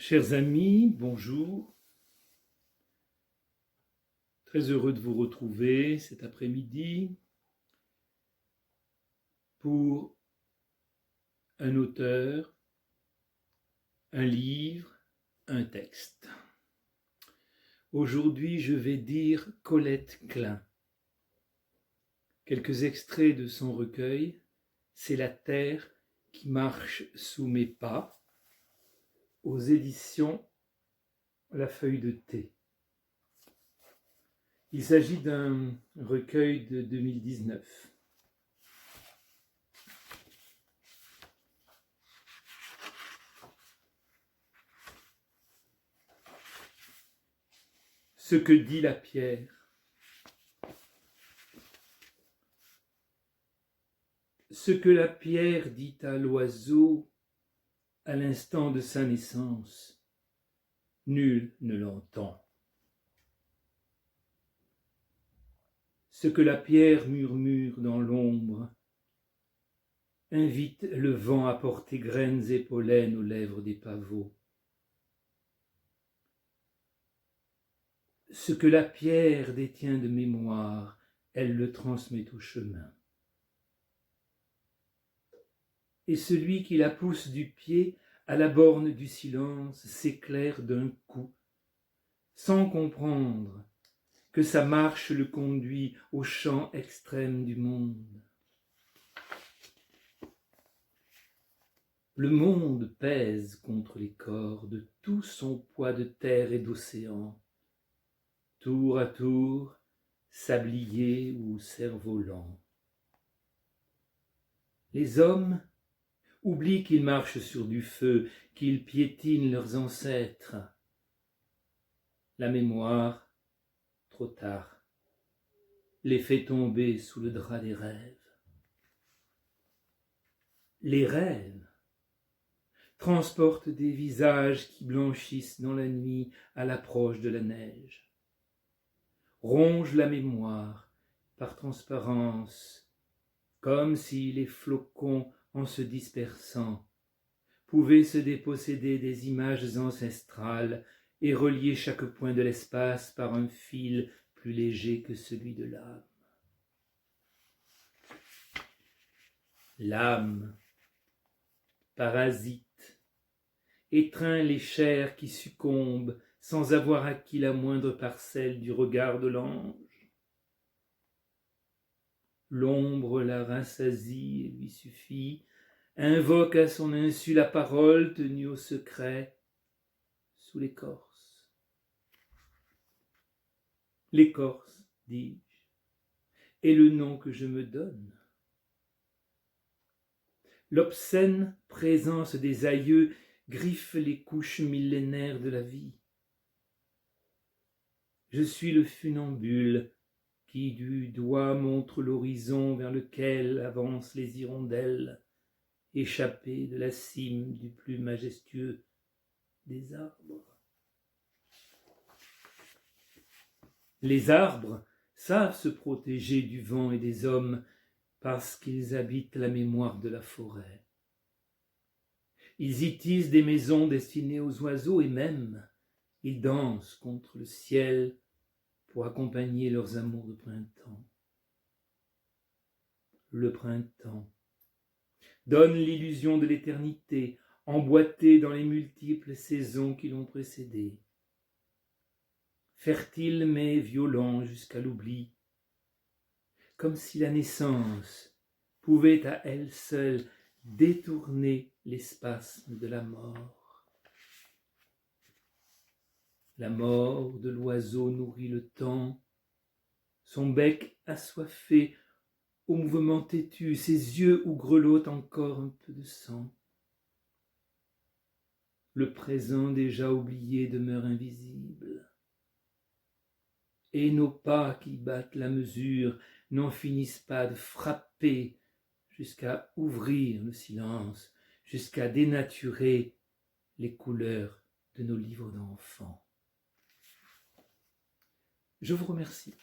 Chers amis, bonjour. Très heureux de vous retrouver cet après-midi pour un auteur, un livre, un texte. Aujourd'hui, je vais dire Colette Klein. Quelques extraits de son recueil, C'est la terre qui marche sous mes pas, aux éditions La Feuille de thé. Il s'agit d'un recueil de 2019. Ce que dit la pierre. Ce que la pierre dit à l'oiseau à l'instant de sa naissance, nul ne l'entend. Ce que la pierre murmure dans l'ombre invite le vent à porter graines et pollen aux lèvres des pavots. Ce que la pierre détient de mémoire, elle le transmet au chemin. Et celui qui la pousse du pied à la borne du silence s'éclaire d'un coup, sans comprendre que sa marche le conduit au champ extrême du monde. Le monde pèse contre les corps de tout son poids de terre et d'océan, tour à tour, sablier ou cerf-volant. Les hommes oublient qu'ils marchent sur du feu, qu'ils piétinent leurs ancêtres. La mémoire, trop tard, les fait tomber sous le drap des rêves. Les rêves transportent des visages qui blanchissent dans la nuit à l'approche de la neige, rongent la mémoire par transparence, comme si les flocons, en se dispersant, pouvaient se déposséder des images ancestrales et relier chaque point de l'espace par un fil plus léger que celui de l'âme. L'âme, parasite, étreint les chairs qui succombent sans avoir acquis la moindre parcelle du regard de l'ange. L'ombre la rassasie et lui suffit, invoque à son insu la parole tenue au secret sous l'écorce. L'écorce, dis-je, est le nom que je me donne. L'obscène présence des aïeux griffe les couches millénaires de la vie. Je suis le funambule qui du doigt montre l'horizon vers lequel avancent les hirondelles, échappées de la cime du plus majestueux des arbres. Les arbres savent se protéger du vent et des hommes parce qu'ils habitent la mémoire de la forêt. Ils y tissent des maisons destinées aux oiseaux et même ils dansent contre le ciel pour accompagner leurs amours de printemps. Le printemps donne l'illusion de l'éternité, emboîtée dans les multiples saisons qui l'ont précédée. Fertile mais violent jusqu'à l'oubli, comme si la naissance pouvait à elle seule détourner les spasmes de la mort. La mort de l'oiseau nourrit le temps, son bec assoiffé au mouvement têtu, ses yeux où grelotte encore un peu de sang. Le présent déjà oublié demeure invisible. Et nos pas qui battent la mesure n'en finissent pas de frapper jusqu'à ouvrir le silence, jusqu'à dénaturer les couleurs de nos livres d'enfants. Je vous remercie.